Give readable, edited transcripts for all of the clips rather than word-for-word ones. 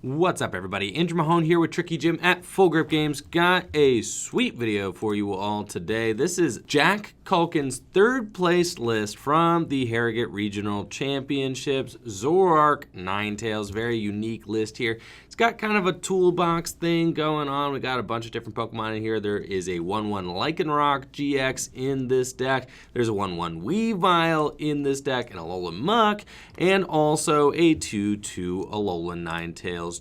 What's up, everybody? Andrew Mahone here with Tricky Jim at Full Grip Games. Got a sweet video for you all today. This is Jack Culkin's third place list from the Harrogate Regional Championships. Zoroark Ninetales, very unique list here. It's got kind of a toolbox thing going on. We got a bunch of different Pokemon in here. There is a 1/1 Lycanroc-GX in this deck. There's a 1/1 Weavile in this deck, and Alolan Muk, and also a 2/2 Alolan Ninetales-GX,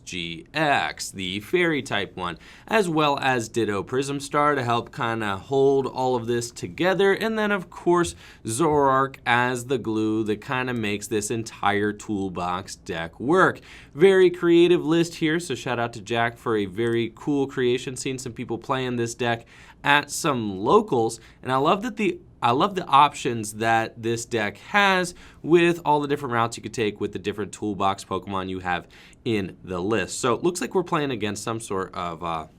the fairy type one, as well as Ditto Prism Star to help kind of hold all of this together, and then of course Zoroark as the glue that kind of makes this entire toolbox deck work. Very creative list here, so shout out to Jack for a very cool creation. Seen some people playing this deck at some locals, and I love the options that this deck has with all the different routes you could take with the different toolbox Pokemon you have in the list. So it looks like we're playing against some sort of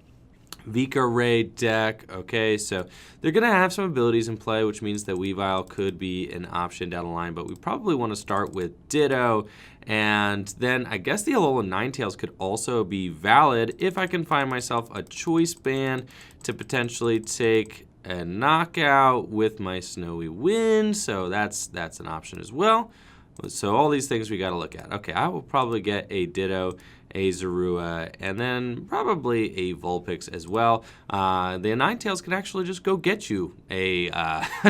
Vika Ray deck. Okay, so they're going to have some abilities in play, which means that Weavile could be an option down the line, but we probably want to start with Ditto, and then I guess the Alolan Ninetales could also be valid if I can find myself a Choice Band to potentially take a knockout with my Snowy Wind, so that's an option as well. So all these things we got to look at. Okay, I will probably get a Ditto, a Zorua, and then probably a Vulpix as well. The Ninetales can actually just go get you a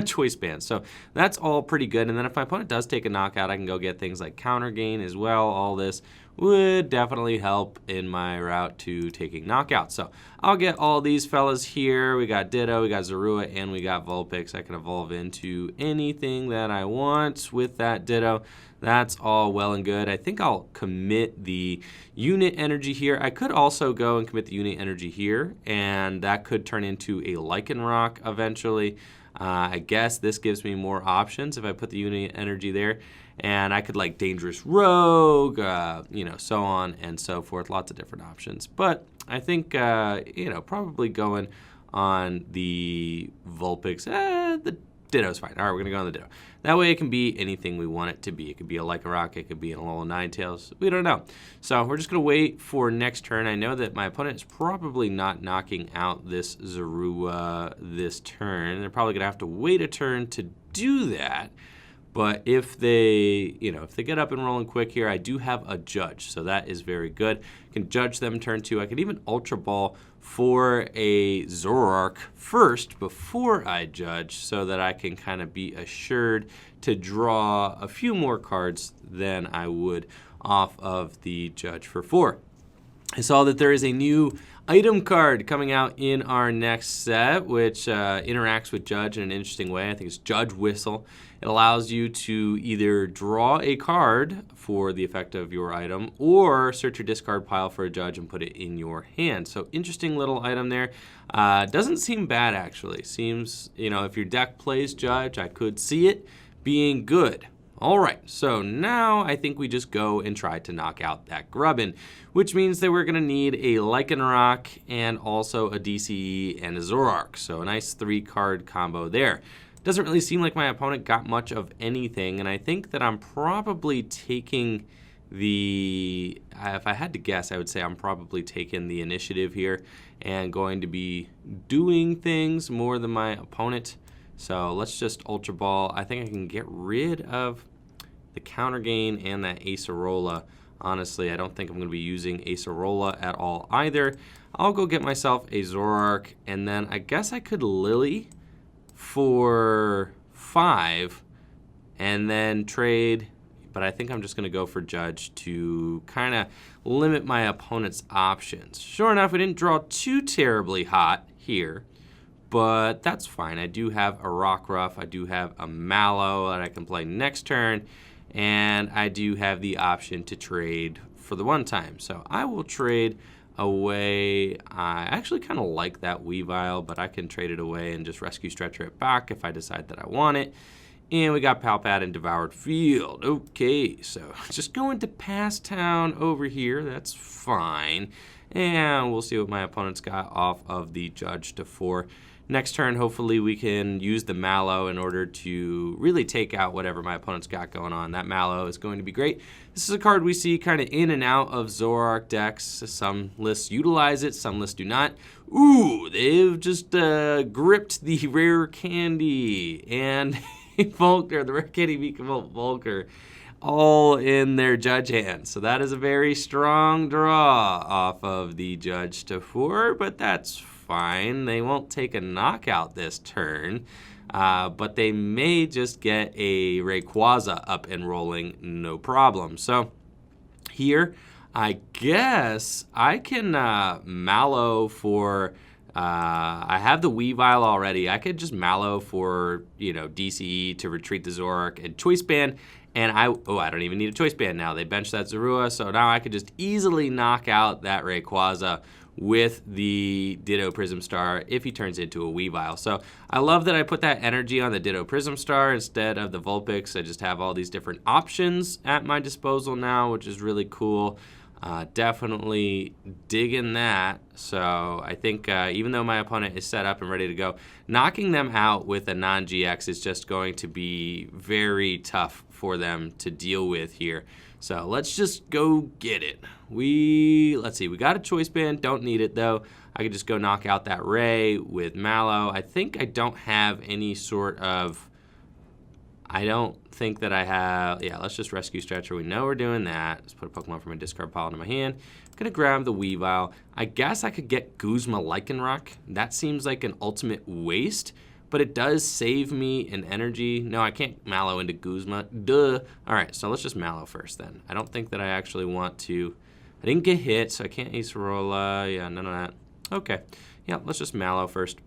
Choice Band, so that's all pretty good. And then if my opponent does take a knockout, I can go get things like Counter Gain as well. All this would definitely help in my route to taking knockouts. So I'll get all these fellas here. We got Ditto, we got Zorua, and we got Vulpix. I can evolve into anything that I want with that Ditto. That's all well and good. I think I'll commit the Unit Energy here. I could also go and commit the Unit Energy here, and that could turn into a Lycanroc eventually. I guess this gives me more options if I put the Unit Energy there. And I could like Dangerous Rogue, so on and so forth. Lots of different options. But I think, probably going on the Vulpix. The Ditto's fine. All right, we're going to go on the Ditto. That way it can be anything we want it to be. It could be a Lycanroc, it could be an Alolan Ninetales. We don't know. So we're just going to wait for next turn. I know that my opponent is probably not knocking out this Zorua this turn. They're probably going to have to wait a turn to do that. But if they get up and rolling quick here, I do have a Judge, so that is very good. I can Judge them turn 2. I could even Ultra Ball for a Zoroark first before I Judge, so that I can kind of be assured to draw a few more cards than I would off of the Judge for 4. I saw that there is a new item card coming out in our next set, which interacts with Judge in an interesting way. I think it's Judge Whistle. It allows you to either draw a card for the effect of your item or search your discard pile for a Judge and put it in your hand. So interesting little item there. Doesn't seem bad, actually. Seems, if your deck plays Judge, I could see it being good. All right, so now I think we just go and try to knock out that Grubbin, which means that we're going to need a Lycanroc and also a DCE and a Zoroark. So a nice 3-card combo there. Doesn't really seem like my opponent got much of anything, and I think that I'm probably taking the, if I had to guess, I would say I'm probably taking the initiative here and going to be doing things more than my opponent. So let's just Ultra Ball. I think I can get rid of the Counter Gain and that Acerola. Honestly, I don't think I'm going to be using Acerola at all either. I'll go get myself a Zoroark, and then I guess I could Lillie for 5 and then trade, but I think I'm just going to go for Judge to kind of limit my opponent's options. Sure enough, we didn't draw too terribly hot here, but that's fine. I do have a Rockruff, I do have a Mallow that I can play next turn, and I do have the option to trade for the one time. So I will trade away. I actually kind of like that Weavile, but I can trade it away and just Rescue Stretcher it back if I decide that I want it. And we got Pal Pad and Devoured Field. Okay, so just going to Pass Town over here. That's fine. And we'll see what my opponent's got off of the Judge to 4. Next turn, hopefully we can use the Mallow in order to really take out whatever my opponent's got going on. That Mallow is going to be great. This is a card we see kind of in and out of Zoroark decks. Some lists utilize it, some lists do not. Ooh, they've just gripped the rare candy and Volker, the rare candy Volker, all in their Judge hand. So that is a very strong draw off of the Judge to 4, but that's fine. They won't take a knockout this turn, but they may just get a Rayquaza up and rolling, no problem. So here, I guess I can Mallow for, I have the Weavile already. I could just Mallow for, you know, DCE to retreat the Zoroark and Choice Band. And I don't even need a Choice Band now. They benched that Zorua, so now I could just easily knock out that Rayquaza with the Ditto Prism Star if he turns into a Weavile. So I love that I put that energy on the Ditto Prism Star instead of the Vulpix. I just have all these different options at my disposal now, which is really cool. Definitely digging that. So I think even though my opponent is set up and ready to go, knocking them out with a non-GX is just going to be very tough for them to deal with here. So let's just go get it. Let's see, we got a Choice Band, don't need it though. I could just go knock out that Ray with Mallow. I think I don't have any sort of, I don't think that I have, yeah, let's just Rescue Stretcher. We know we're doing that. Let's put a Pokemon from my discard pile into my hand. I'm gonna grab the Weavile. I guess I could get Guzma Lycanroc. That seems like an ultimate waste, but it does save me an energy. No, I can't Mallow into Guzma. Duh. All right, so let's just Mallow first then. I don't think that I actually want to. I didn't get hit, so I can't Acerola. Yeah, none of that. Okay. Yeah, let's just Mallow first.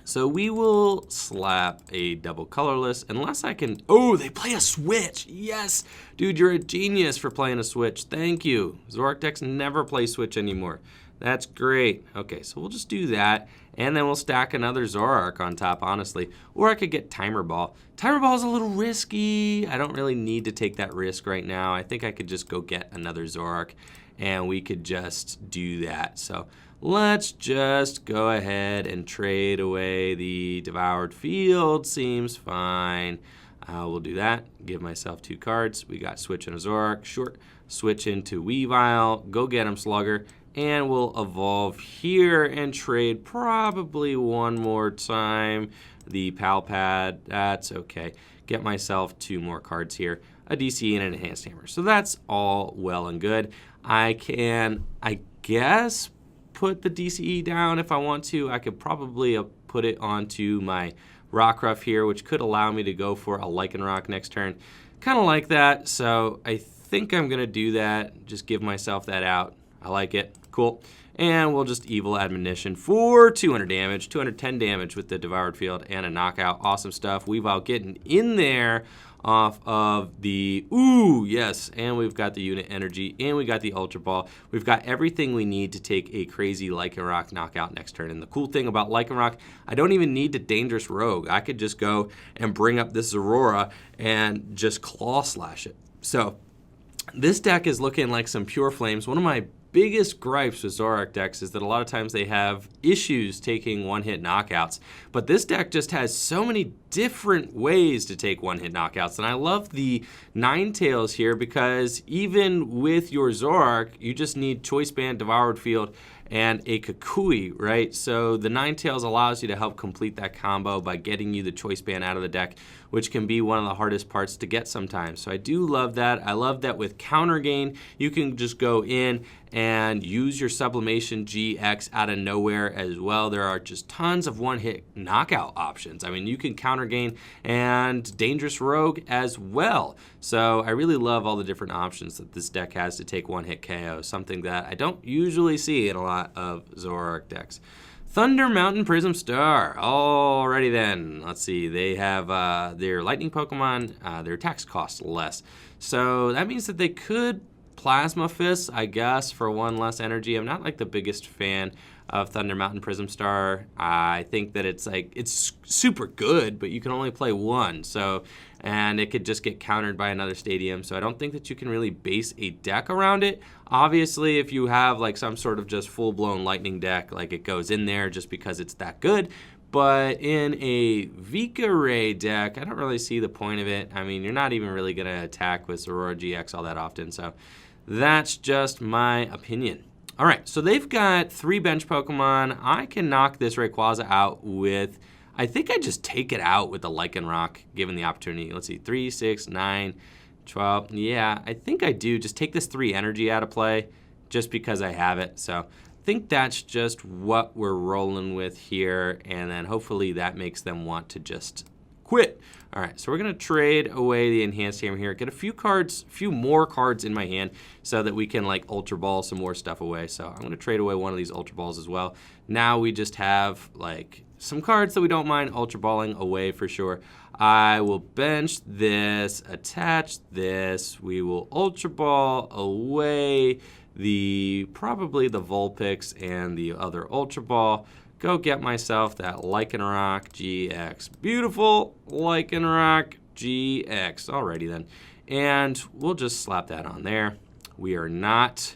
So we will slap a double Colorless unless I can. Oh, they play a switch. Yes. Dude, you're a genius for playing a switch. Thank you. Zoroark decks never play switch anymore. That's great. Okay, so we'll just do that, and then we'll stack another Zoroark on top, honestly. Or I could get Timer Ball. Timer Ball is a little risky. I don't really need to take that risk right now. I think I could just go get another Zoroark, and we could just do that. So let's just go ahead and trade away the Devoured Field. Seems fine. We'll do that. Give myself 2 cards. We got Switch and a Zoroark. Short. Switch into Weavile. Go get him, Slugger. And we'll evolve here and trade probably one more time. The Pal Pad, that's okay. Get myself 2 more cards here. A DC and an Enhanced Hammer. So that's all well and good. I can, I guess, put the DCE down if I want to. I could probably put it onto my Rockruff here, which could allow me to go for a Lycanroc next turn. Kind of like that, so I think I'm going to do that. Just give myself that out. I like it. Cool. And we'll just Evil Admonition for 200 damage, 210 damage with the Devoured Field and a knockout. Awesome stuff. Weavile getting in there off of the, ooh, yes, and we've got the Unit Energy, and we got the Ultra Ball. We've got everything we need to take a crazy Lycanroc knockout next turn. And the cool thing about Lycanroc, I don't even need to Dangerous Rogue. I could just go and bring up this Zorora and just Claw Slash it. So this deck is looking like some pure flames. One of my biggest gripes with Zoroark decks is that a lot of times they have issues taking one-hit knockouts, but this deck just has so many different ways to take one-hit knockouts, and I love the Ninetales here because even with your Zoroark, you just need Choice Band, Devoured Field, and a Kukui, right? So the Ninetales allows you to help complete that combo by getting you the Choice Band out of the deck, which can be one of the hardest parts to get sometimes. So I do love that. I love that with Counter Gain, you can just go in and use your Sublimation GX out of nowhere as well. There are just tons of one-hit knockout options. I mean, you can Counter Gain and Dangerous Rogue as well. So I really love all the different options that this deck has to take one-hit KO, something that I don't usually see in a lot of Zoroark decks. Thunder Mountain Prism Star. Alrighty then. Let's see. They have their Lightning Pokemon. Their attacks cost less. So that means that they could Plasma Fist, I guess, for 1 less energy. I'm not like the biggest fan of Thunder Mountain Prism Star. I think that it's super good, but you can only play 1. So, and it could just get countered by another stadium. So I don't think that you can really base a deck around it. Obviously, if you have like some sort of just full-blown lightning deck, like it goes in there just because it's that good. But in a Vika Ray deck, I don't really see the point of it. I mean, you're not even really going to attack with Zoroark-GX all that often, so that's just my opinion. All right, so they've got 3 bench Pokemon. I can knock this Rayquaza out with, I think I just take it out with the Lycanroc, given the opportunity. Let's see, 3, 6, 9, 12. Yeah, I think I do. Just take this 3 energy out of play just because I have it. So I think that's just what we're rolling with here, and then hopefully that makes them want to just quit. All right, so we're gonna trade away the Enhanced Hammer here, get a few more cards in my hand so that we can like Ultra Ball some more stuff away. So I'm gonna trade away one of these Ultra Balls as well. Now we just have like some cards that we don't mind Ultra Balling away for sure. I will bench this, attach this, we will Ultra Ball away probably the Vulpix and the other Ultra Ball. Go get myself that Lycanroc-GX. Beautiful Lycanroc-GX. Alrighty then. And we'll just slap that on there. We are not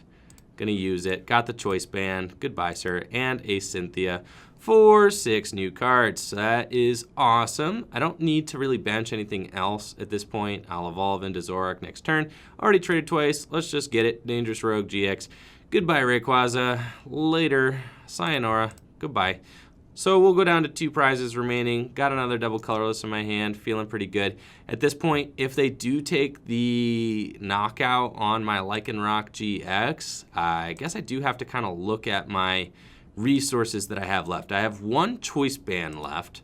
going to use it. Got the Choice Band. Goodbye, sir. And a Cynthia for 6 new cards. That is awesome. I don't need to really bench anything else at this point. I'll evolve into Zoroark next turn. Already traded twice. Let's just get it. Dangerous Rogue GX. Goodbye, Rayquaza. Later. Sayonara. Goodbye. So we'll go down to 2 prizes remaining. Got another double colorless in my hand. Feeling pretty good. At this point, if they do take the knockout on my Lycanroc-GX, I guess I do have to kind of look at my resources that I have left. I have 1 Choice Band left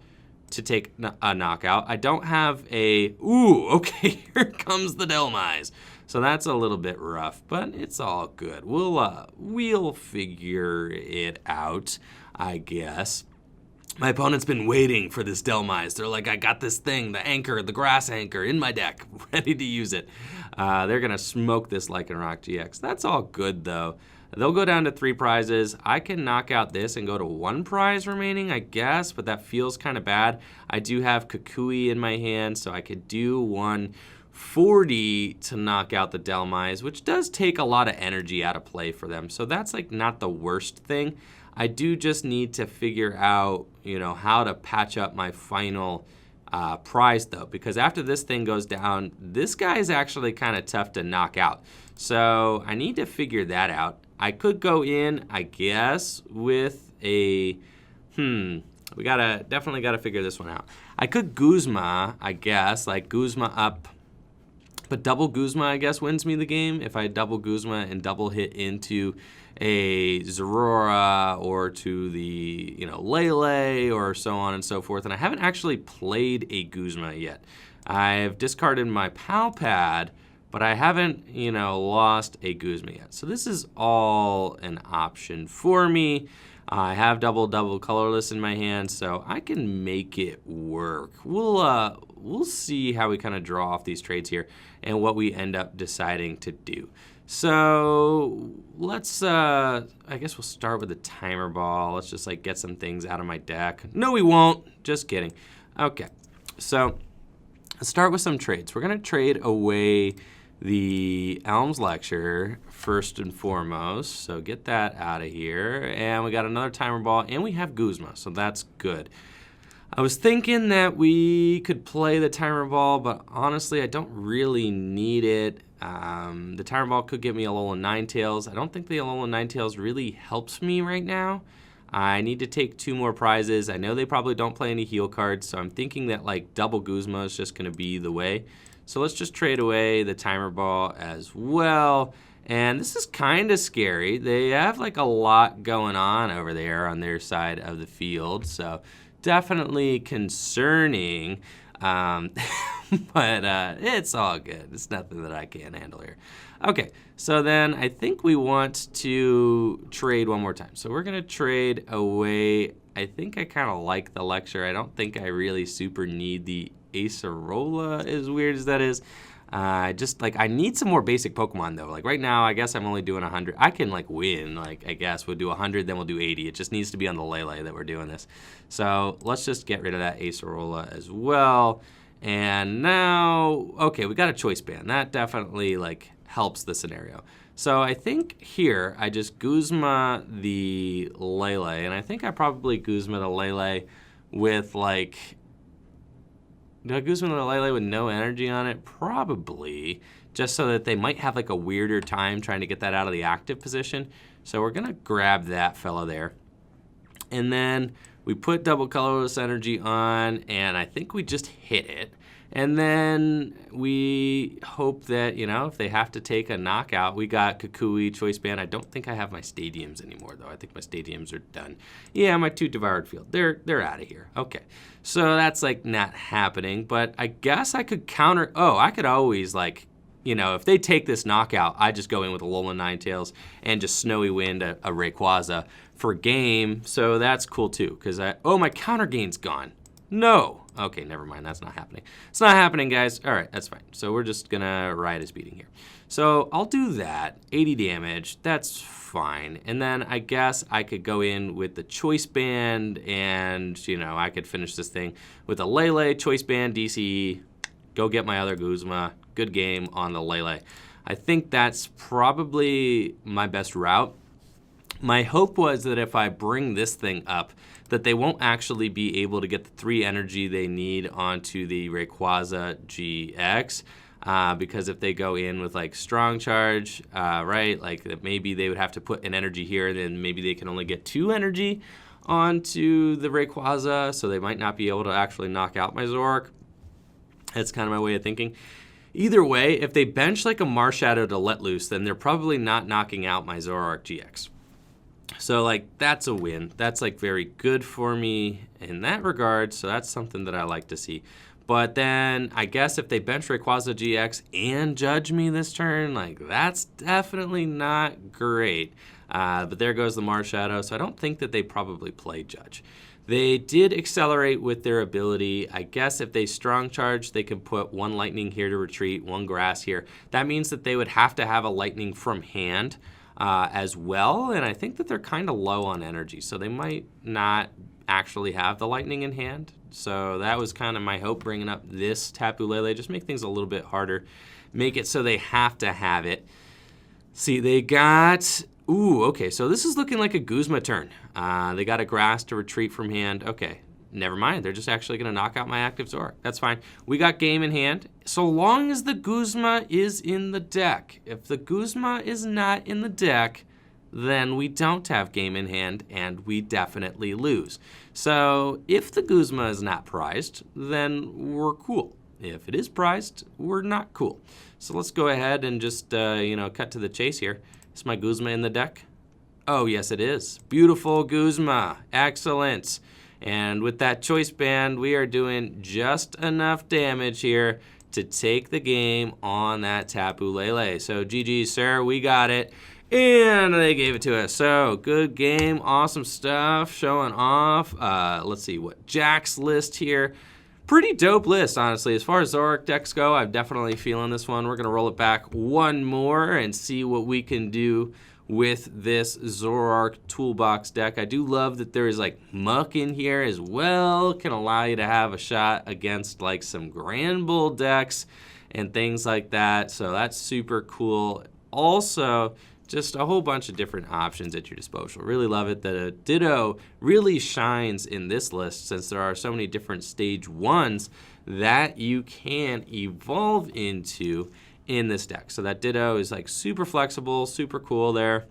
to take a knockout. I don't have a... Ooh, okay, here comes the Dhelmise. So that's a little bit rough, but it's all good. We'll figure it out, I guess. My opponent's been waiting for this Dhelmise. They're like, I got this thing, the anchor, the grass anchor in my deck, ready to use it. They're gonna smoke this Lycanroc-GX. That's all good though. They'll go down to 3 prizes. I can knock out this and go to 1 prize remaining, I guess, but that feels kind of bad. I do have Kukui in my hand, so I could do 140 to knock out the Dhelmise, which does take a lot of energy out of play for them. So that's like not the worst thing. I do just need to figure out, you know, how to patch up my final prize though, because after this thing goes down, this guy is actually kind of tough to knock out. So I need to figure that out. I could go in, I guess, with a, we definitely gotta figure this one out. I could Guzma, I guess, like Guzma up, but double Guzma, I guess, wins me the game. If I double Guzma and double hit into a Zorua or to the, you know, Lele or so on and so forth. And I haven't actually played a Guzma yet. I've discarded my Pal Pad, but I haven't, you know, lost a Guzma yet. So this is all an option for me. I have double colorless in my hand, so I can make it work. We'll see how we kind of draw off these trades here and what we end up deciding to do. So let's, I guess we'll start with a timer ball. Let's just like get some things out of my deck. No, we won't. Just kidding. Okay, so let's start with some trades. We're gonna trade away the Elms Lecture first and foremost. So get that out of here. And we got another timer ball and we have Guzma, so that's good. I was thinking that we could play the timer ball, but honestly, I don't really need it. The timer ball could get me Alolan Ninetales. I don't think the Alolan Ninetales really helps me right now. I need to take 2 more prizes. I know they probably don't play any heal cards, so I'm thinking that like double Guzma is just gonna be the way. So let's just trade away the timer ball as well. And this is kind of scary. They have like a lot going on over there on their side of the field, so definitely concerning. But it's all good. It's nothing that I can't handle here. Okay, so then I think we want to trade one more time. So we're gonna trade away. I think I kind of like the Lecture. I don't think I really super need the Acerola, as weird as that is. Just like I need some more basic Pokemon though. Like right now, I guess I'm only doing 100. I can like win. Like I guess we'll do 100, then we'll do 80. It just needs to be on the Lele that we're doing this. So let's just get rid of that Acerola as well. And now, okay, we got a Choice Band. That definitely like helps the scenario. So I think here I just Guzma the Lele, and I think I probably Guzma the Lele with like, do I Guzma Lele with no energy on it? Probably, just so that they might have like a weirder time trying to get that out of the active position. So we're gonna grab that fella there. And then we put double colorless energy on, and I think we just hit it. And then we hope that, you know, if they have to take a knockout, we got Kukui, Choice Band. I don't think I have my stadiums anymore, though. I think my stadiums are done. Yeah, my 2 Devoured Field. They're out of here. Okay. So that's, like, not happening. But I guess I could counter... Oh, I could always, like... You know, if they take this knockout, I just go in with a Alolan Ninetales and just Snowy Wind a Rayquaza for game. So that's cool, too, because oh, my counter gain's gone. No. Okay, never mind. That's not happening. It's not happening, guys. All right, that's fine. So we're just going to ride his beating here. So I'll do that. 80 damage. That's fine. And then I guess I could go in with the Choice Band and, you know, I could finish this thing with a Lele, Choice Band, DCE, go get my other Guzma. Good game on the Lele. I think that's probably my best route. My hope was that if I bring this thing up, that they won't actually be able to get the 3 energy they need onto the Rayquaza GX, because if they go in with like Strong Charge, right, like maybe they would have to put an energy here, then maybe they can only get 2 energy onto the Rayquaza, so they might not be able to actually knock out my Zoroark. That's kind of my way of thinking. Either way, if they bench like a Marshadow to let loose, then they're probably not knocking out my Zoroark-GX. So, like, that's a win. That's, like, very good for me in that regard, so that's something that I like to see. But then, I guess if they bench Rayquaza GX and judge me this turn, like, that's definitely not great. But there goes the Marshadow, so I don't think that they probably play judge. They did accelerate with their ability. I guess if they strong charge, they can put 1 lightning here to retreat, 1 grass here. That means that they would have to have a lightning from hand as well, and I think that they're kind of low on energy, so they might not actually have the lightning in hand. So that was kind of my hope bringing up this Tapu Lele. Just make things a little bit harder. Make it so they have to have it. See, they got... Ooh, okay, so this is looking like a Guzma turn. They got a grass to retreat from hand. Okay, never mind. They're just actually going to knock out my active Zoroark. That's fine. We got game in hand. So long as the Guzma is in the deck. If the Guzma is not in the deck, then we don't have game in hand, and we definitely lose. So if the Guzma is not prized, then we're cool. If it is prized, we're not cool. So let's go ahead and just, you know, cut to the chase here. Is my Guzma in the deck? Oh, yes, it is. Beautiful Guzma. Excellent. And with that Choice Band, we are doing just enough damage here to take the game on that Tapu Lele. So GG, sir. We got it. And they gave it to us. So good game. Awesome stuff. Showing off. Let's see what Jack's list here. Pretty dope list, honestly. As far as Zoroark decks go, I'm definitely feeling this one. We're going to roll it back one more and see what we can do with this Zoroark toolbox deck. I do love that there is like Muk in here as well. Can allow you to have a shot against like some Grand Bull decks and things like that. So that's super cool. Also, just a whole bunch of different options at your disposal. Really love it that a Ditto really shines in this list, since there are so many different stage 1s that you can evolve into in this deck. So that Ditto is like super flexible, super cool there.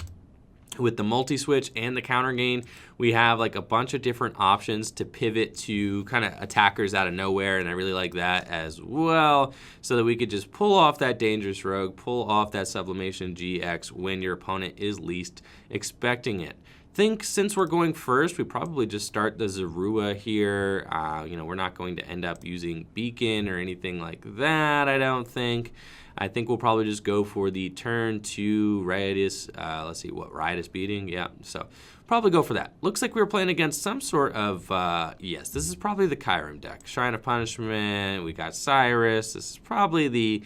With the multi-switch and the counter gain, we have like a bunch of different options to pivot to kind of attackers out of nowhere, and I really like that as well, so that we could just pull off that dangerous rogue, pull off that sublimation GX when your opponent is least expecting it. Think since we're going first, we probably just start the Zorua here. You know, we're not going to end up using Beacon or anything like that, I don't think. I think we'll probably just go for the turn 2 Riotous, let's see, what, Riotous Beating? Yeah, so probably go for that. Looks like we were playing against some sort of, yes, this is probably the Kyurem deck. Shrine of Punishment, we got Cyrus. This is probably the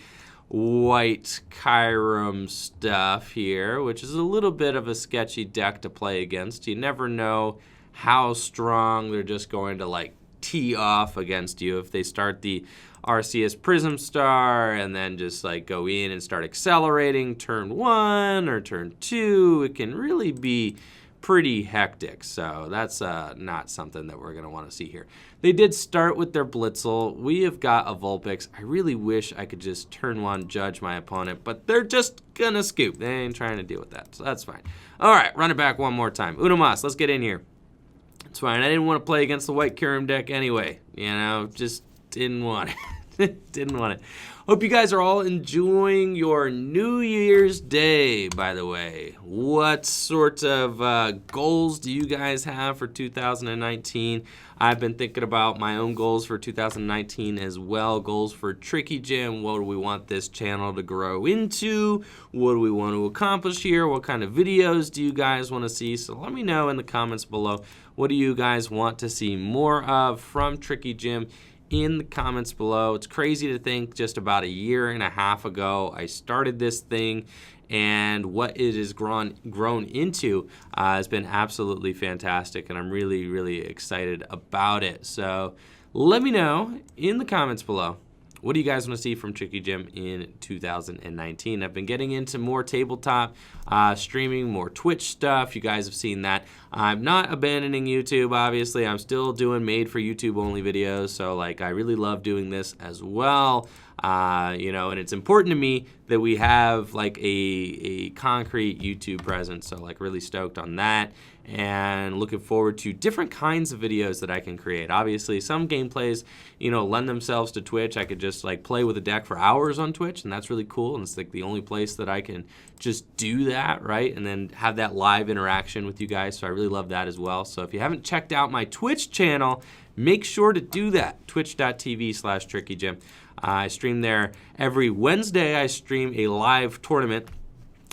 white Kyurem stuff here, which is a little bit of a sketchy deck to play against. You never know how strong they're just going to, like, tee off against you. If they start the Arceus Prism Star and then just like go in and start accelerating turn 1 or turn 2, it can really be pretty hectic, so that's not something that we're going to want to see here. They did start with their Blitzel. We have got a Vulpix. I really wish I could just turn one, judge my opponent, but they're just going to scoop. They ain't trying to deal with that, so that's fine. All right, run it back one more time. Unamas, let's get in here. It's fine. I didn't want to play against the White Kyurem deck anyway. You know, just didn't want it. Didn't want it. Hope you guys are all enjoying your New Year's Day, by the way. What sort of goals do you guys have for 2019? I've been thinking about my own goals for 2019 as well. Goals for Tricky Gym. What do we want this channel to grow into? What do we want to accomplish here? What kind of videos do you guys want to see? So let me know in the comments below. What do you guys want to see more of from Tricky Gym? In the comments below. It's crazy to think just about a year and a half ago I started this thing, and what it has grown into has been absolutely fantastic, and I'm really, really excited about it. So let me know in the comments below, what do you guys want to see from Tricky Gym in 2019? I've been getting into more tabletop streaming, more Twitch stuff. You guys have seen that. I'm not abandoning YouTube, obviously. I'm still doing made for YouTube only videos. So like, I really love doing this as well. You know, and it's important to me that we have like a concrete YouTube presence. So like, really stoked on that, and looking forward to different kinds of videos that I can create. Obviously, some gameplays, you know, lend themselves to Twitch. I could just like play with a deck for hours on Twitch, and that's really cool. And it's like the only place that I can just do that, right? And then have that live interaction with you guys. So I really love that as well. So if you haven't checked out my Twitch channel, make sure to do that. Twitch.tv/TrickyGym. I stream there every Wednesday. I stream a live tournament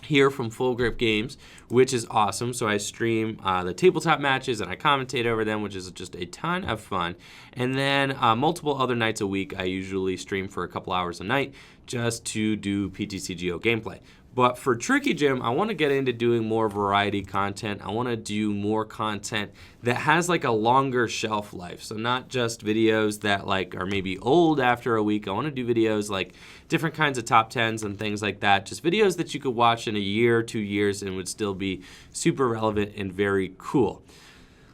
here from Full Grip Games, which is awesome. So I stream the tabletop matches and I commentate over them, which is just a ton of fun. And then multiple other nights a week, I usually stream for a couple hours a night just to do PTCGO gameplay. But for Tricky Gym, I want to get into doing more variety content. I want to do more content that has like a longer shelf life. So not just videos that like are maybe old after a week. I want to do videos like different kinds of top 10s and things like that. Just videos that you could watch in a year, 2 years, and would still be super relevant and very cool.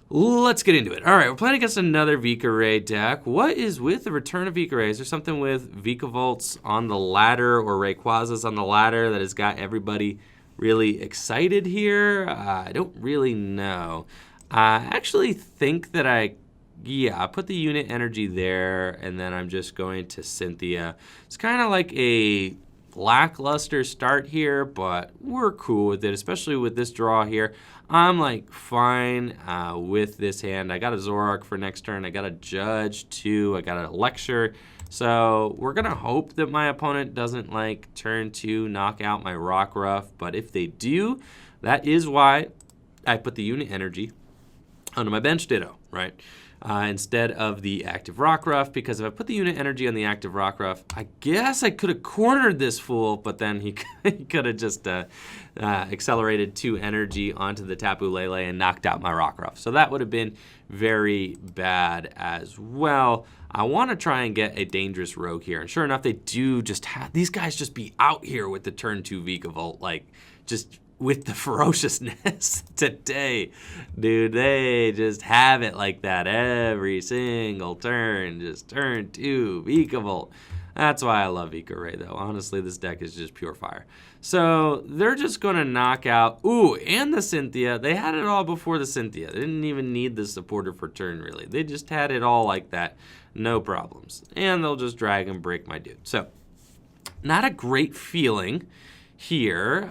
Let's get into it. All right, we're playing against another Vikavolt deck. What is with the return of Vikavolt? Is there something with Vikavolts on the ladder or Rayquazas on the ladder that has got everybody really excited here? I don't really know. I actually think that I put the unit energy there, and then I'm just going to Cynthia. It's kind of like a lackluster start here, but we're cool with it, especially with this draw here. I'm like fine with this hand. I got a Zoroark for next turn. I got a Judge too. I got a Lecture. So we're gonna hope that my opponent doesn't like turn 2 knock out my Rockruff, but if they do, that is why I put the unit energy onto my bench Ditto, right? Instead of the active Rockruff, because if I put the unit energy on the active Rockruff, I guess I could have cornered this fool, but then he could have just accelerated 2 energy onto the Tapu Lele and knocked out my Rockruff. So that would have been very bad as well. I want to try and get a dangerous rogue here, and sure enough, they do just have these guys just be out here with the turn 2 Vikavolt, like just with the ferociousness today. Dude, they just have it like that every single turn. Just turn 2 Vikavolt. That's why I love Vikavolt, though. Honestly, this deck is just pure fire. So they're just going to knock out... Ooh, and the Cynthia. They had it all before the Cynthia. They didn't even need the supporter for turn, really. They just had it all like that. No problems. And they'll just drag and break my dude. So, not a great feeling here.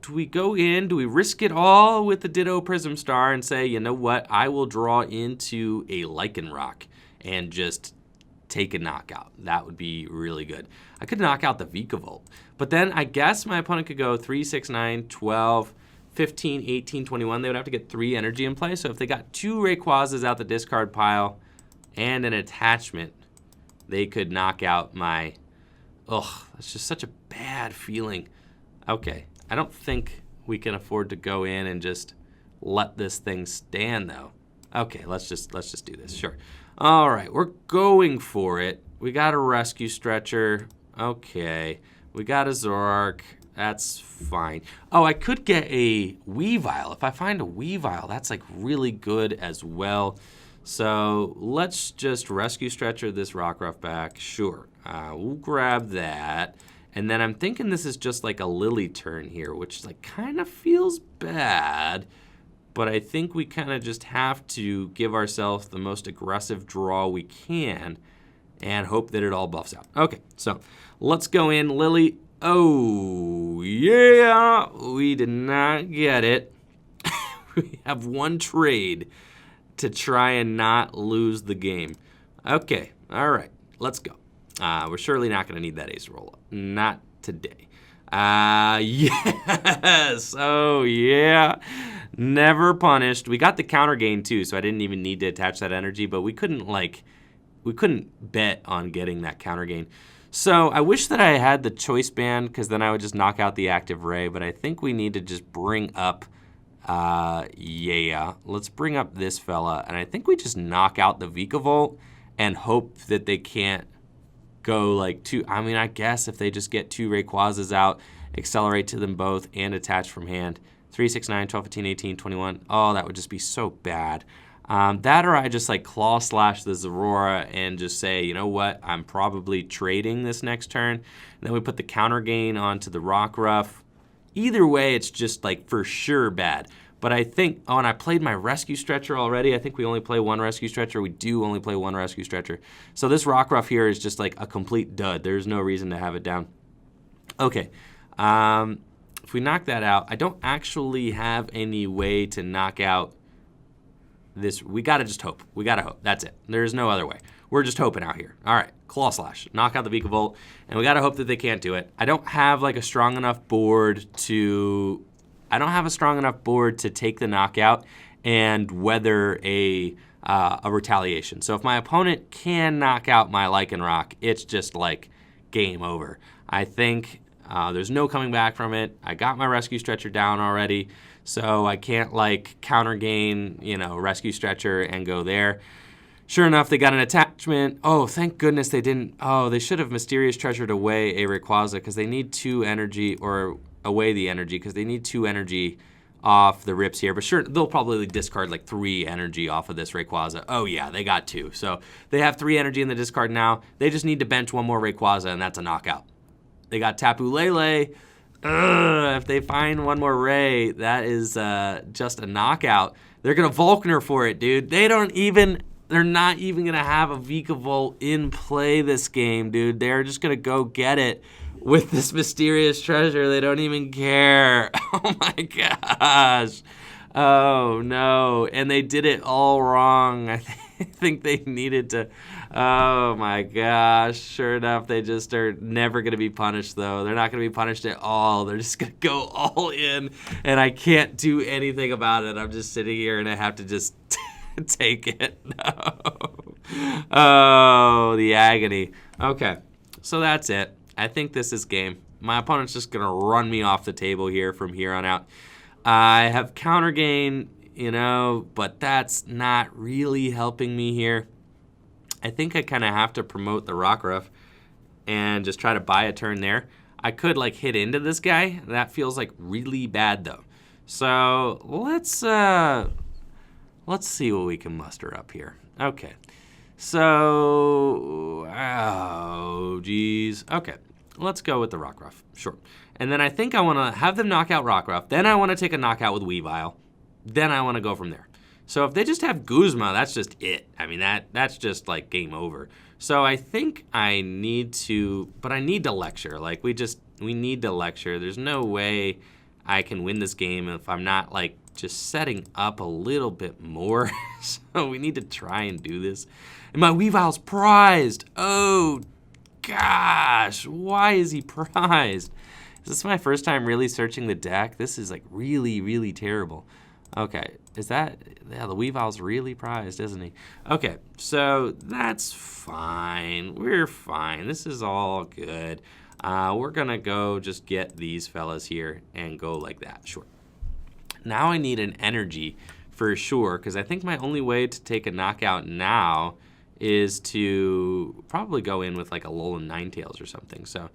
Do we go in? Do we risk it all with the Ditto Prism Star and say, you know what? I will draw into a Lycanroc and just take a knockout. That would be really good. I could knock out the Vikavolt. But then I guess my opponent could go 3, 6, 9, 12, 15, 18, 21. They would have to get 3 energy in play. So if they got 2 Rayquazas out the discard pile and an attachment, they could knock out my... Ugh, that's just such a bad feeling. Okay, I don't think we can afford to go in and just let this thing stand, though. Okay, let's just do this, sure. All right, we're going for it. We got a Rescue Stretcher. Okay, we got a Zoroark. That's fine. Oh, I could get a Weavile. If I find a Weavile, that's like really good as well. So let's just Rescue Stretcher this Rockruff back. Sure. We'll grab that. And then I'm thinking this is just like a Lillie turn here, which like kind of feels bad. But I think we kind of just have to give ourselves the most aggressive draw we can and hope that it all buffs out. Okay, so let's go in. Lillie. Oh, yeah. We did not get it. We have one trade to try and not lose the game. Okay, all right. Let's go. We're surely not going to need that Acerola. Not today. Yes. Oh, yeah. Never punished. We got the counter gain, too, so I didn't even need to attach that energy, but we couldn't bet on getting that counter gain. So I wish that I had the Choice Band, because then I would just knock out the active Ray, but I think we need to just bring up, let's bring up this fella, and I think we just knock out the Vikavolt and hope that they can't go like two. I mean, I guess if they just get two Rayquazas out, accelerate to them both, and attach from hand. 3, 6, 9, 12, 15, 18, 21. Oh, that would just be so bad. That or I just like claw slash the Zorua and just say, you know what, I'm probably trading this next turn. And then we put the counter gain onto the Rockruff. Either way, it's just like for sure bad. But I think, oh, and I played my Rescue Stretcher already. I think we only play one Rescue Stretcher. We do only play one Rescue Stretcher. So this Rockruff here is just like a complete dud. There's no reason to have it down. Okay. If we knock that out, I don't actually have any way to knock out this. We got to just hope. We got to hope. That's it. There's no other way. We're just hoping out here. All right. Claw Slash. Knock out the Vikavolt. And we got to hope that they can't do it. I don't have like a strong enough board to... I don't have a strong enough board to take the knockout and weather a retaliation. So if my opponent can knock out my Lycanroc, it's just like game over. I think there's no coming back from it. I got my Rescue Stretcher down already, so I can't like counter gain, you know, Rescue Stretcher and go there. Sure enough, they got an attachment. Oh, thank goodness they didn't. Oh, they should have Mysterious Treasured away a Rayquaza because they need 2 energy, or away the energy because they need 2 energy off the rips here. But sure, they'll probably discard like 3 energy off of this Rayquaza. Oh yeah, they got 2. So they have 3 energy in the discard now. They just need to bench 1 more Rayquaza and that's a knockout. They got Tapu Lele. If they find 1 more Ray, that is just a knockout. They're gonna Volkner for it, dude. They're not even gonna have a Vikavolt in play this game, dude. They're just gonna go get it with this Mysterious Treasure. They don't even care. Oh my gosh. Oh no. And they did it all wrong. I think they needed to. Oh my gosh. Sure enough, they just are never going to be punished though. They're not going to be punished at all. They're just going to go all in and I can't do anything about it. I'm just sitting here and I have to just take it. No. Oh, the agony. Okay. So that's it. I think this is game. My opponent's just going to run me off the table here from here on out. I have counter gain, you know, but that's not really helping me here. I think I kind of have to promote the Rockruff and just try to buy a turn there. I could like hit into this guy. That feels like really bad though. So let's see what we can muster up here. Okay. So, oh, geez. Okay. Let's go with the Rockruff. Sure. And then I think I want to have them knock out Rockruff. Then I want to take a knockout with Weavile. Then I want to go from there. So if they just have Guzma, that's just it. I mean, that's just like game over. So I think I need to, but I need to lecture. Like we need to lecture. There's no way I can win this game if I'm not like just setting up a little bit more. So we need to try and do this. And my Weavile's prized. Oh, gosh. Why is he prized? Is this my first time really searching the deck? This is like really, really terrible. Okay, is that, yeah, the Weavile's really prized, isn't he? Okay, so that's fine. We're fine. This is all good. We're gonna go just get these fellas here and go like that, sure. Now I need an energy for sure, because I think my only way to take a knockout now is to probably go in with like a Alolan Ninetales or something. So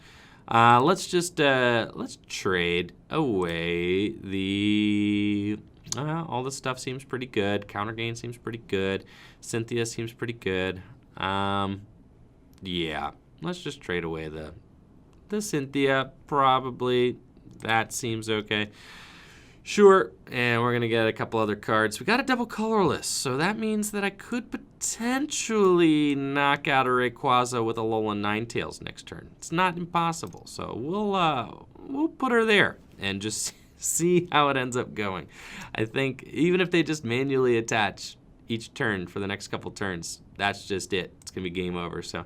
Let's just let's trade away the all this stuff seems pretty good. Counter gain seems pretty good. Cynthia seems pretty good. Yeah, let's just trade away the Cynthia, probably. That seems okay. Sure, and we're going to get a couple other cards. We got a double colorless, so that means that I could potentially knock out a Rayquaza with a Alolan Ninetales next turn. It's not impossible, so we'll put her there and just see how it ends up going. I think even if they just manually attach each turn for the next couple turns, that's just it. It's going to be game over, so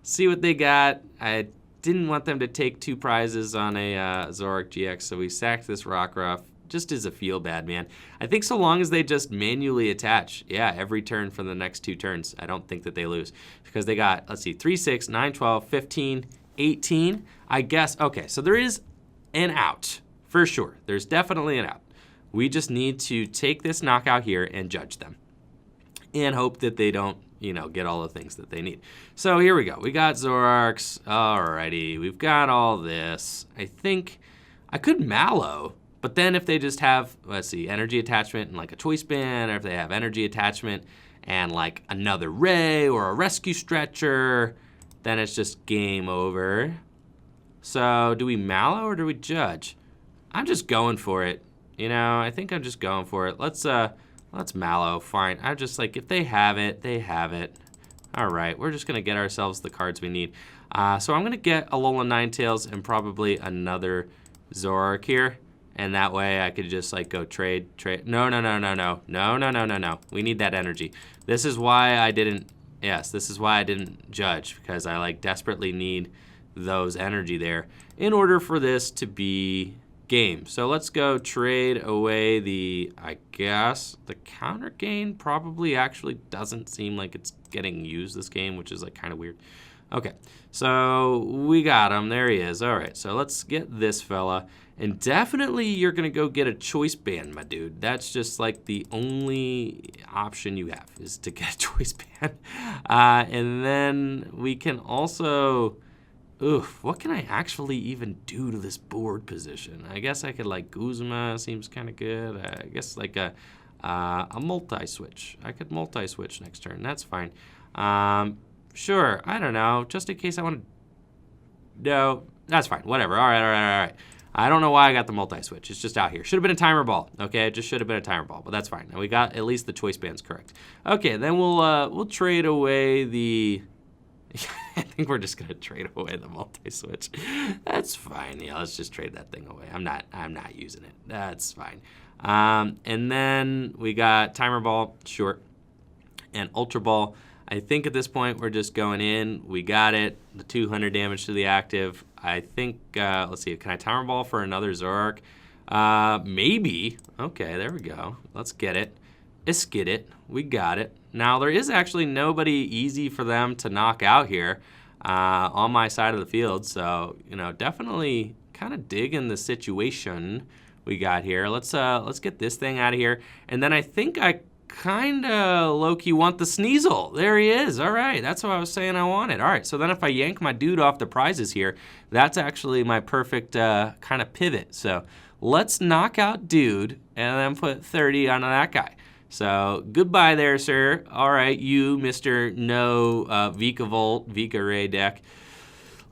see what they got. I didn't want them to take 2 prizes on a Zoroark-GX, so we sacked this Rockruff. Just as a feel bad, man. I think so long as they just manually attach, yeah, every turn for the next 2 turns, I don't think that they lose. Because they got, let's see, 3, 6, 9, 12, 15, 18. I guess, okay, so there is an out, for sure. There's definitely an out. We just need to take this knockout here and judge them. And hope that they don't, you know, get all the things that they need. So here we go. We got Zoroarks. Alrighty, we've got all this. I think I could Mallow. But then if they just have, let's see, energy attachment and like a choice band, or if they have energy attachment and like another ray or a rescue stretcher, then it's just game over. So do we Mallow or do we judge? I'm just going for it. You know, I think I'm just going for it. Let's Mallow, fine. I'm just like, if they have it, they have it. All right, we're just gonna get ourselves the cards we need. So I'm gonna get Alolan Ninetales and probably another Zoroark here. And that way I could just like go trade. No. We need that energy. This is why I didn't, this is why I didn't judge, because I like desperately need those energy there in order for this to be game. So let's go trade away the, I guess, the counter gain probably actually doesn't seem like it's getting used this game, which is like kind of weird. Okay, so we got him. There he is. All right, so let's get this fella. And definitely you're going to go get a choice band, my dude. That's just like the only option you have is to get a choice band. And then we can also, what can I actually even do to this board position? I guess I could like Guzma, seems kind of good. I guess like a multi switch. I could multi switch next turn. That's fine. Sure, I don't know. Just in case I want to, no, that's fine. Whatever. All right. I don't know why I got the multi-switch. It's just out here. Should have been a timer ball, okay? It just should have been a timer ball, but that's fine. And we got at least the choice bands correct. Okay, then we'll trade away the... I think we're just gonna trade away the multi-switch. That's fine. Yeah, let's just trade that thing away. I'm not using it. That's fine. And then we got timer ball, short, and ultra ball. I think at this point we're just going in. We got it. The 200 damage to the active. I think, let's see, can I timer ball for another Zoroark? Maybe. Okay, there we go. Let's get it. Get it. We got it. Now, there is actually nobody easy for them to knock out here on my side of the field. So, you know, definitely kind of digging the situation we got here. Let's get this thing out of here. And then I think I kind of low-key want the Sneasel. There he is. All right, that's what I was saying I wanted. All right, so then if I yank my dude off the prizes here, that's actually my perfect kind of pivot. So let's knock out dude and then put 30 on that guy. So goodbye there, sir. All right, you, Mr. No Vikavolt, Vika Ray deck.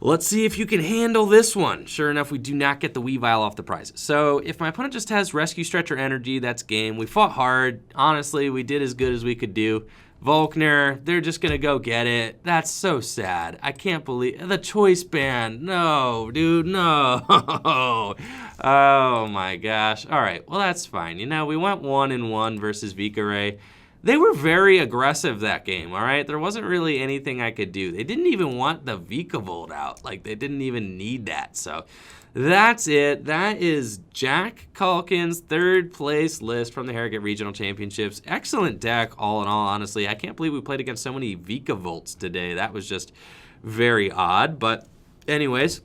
Let's see if you can handle this one. Sure enough, we do not get the Weavile off the prizes. So if my opponent just has Rescue Stretcher energy, that's game. We fought hard. Honestly, we did as good as we could do. Volkner, they're just going to go get it. That's so sad. I can't believe the choice band. No, dude, no. Oh, my gosh. All right, well, that's fine. You know, we went 1-1 versus Vika Ray. They were very aggressive that game, all right? There wasn't really anything I could do. They didn't even want the Vikavolt out. Like, they didn't even need that. So that's it. That is Jack Culkin's third place list from the Harrogate Regional Championships. Excellent deck, all in all, honestly. I can't believe we played against so many Vikavolts today. That was just very odd. But anyways,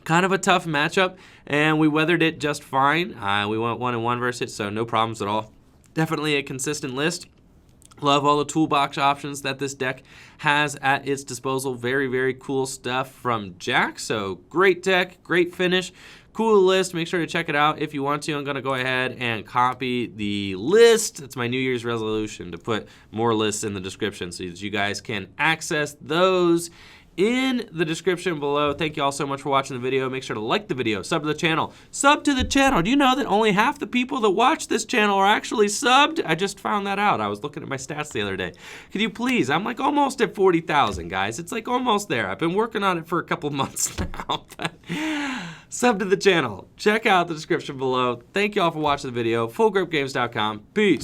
kind of a tough matchup, and we weathered it just fine. We went 1-1 versus it, so no problems at all. Definitely a consistent list. Love all the toolbox options that this deck has at its disposal. Very, very cool stuff from Jack. So great deck, great finish, cool list. Make sure to check it out if you want to. I'm going to go ahead and copy the list. It's my New Year's resolution to put more lists in the description so that you guys can access those in the description below. Thank you all so much for watching the video. Make sure to like the video, sub to the channel. Sub to the channel. Do you know that only half the people that watch this channel are actually subbed? I just found that out. I was looking at my stats the other day. Could you please? I'm like almost at 40,000, guys. It's like almost there. I've been working on it for a couple months now. Sub to the channel. Check out the description below. Thank you all for watching the video. FullGripGames.com. Peace.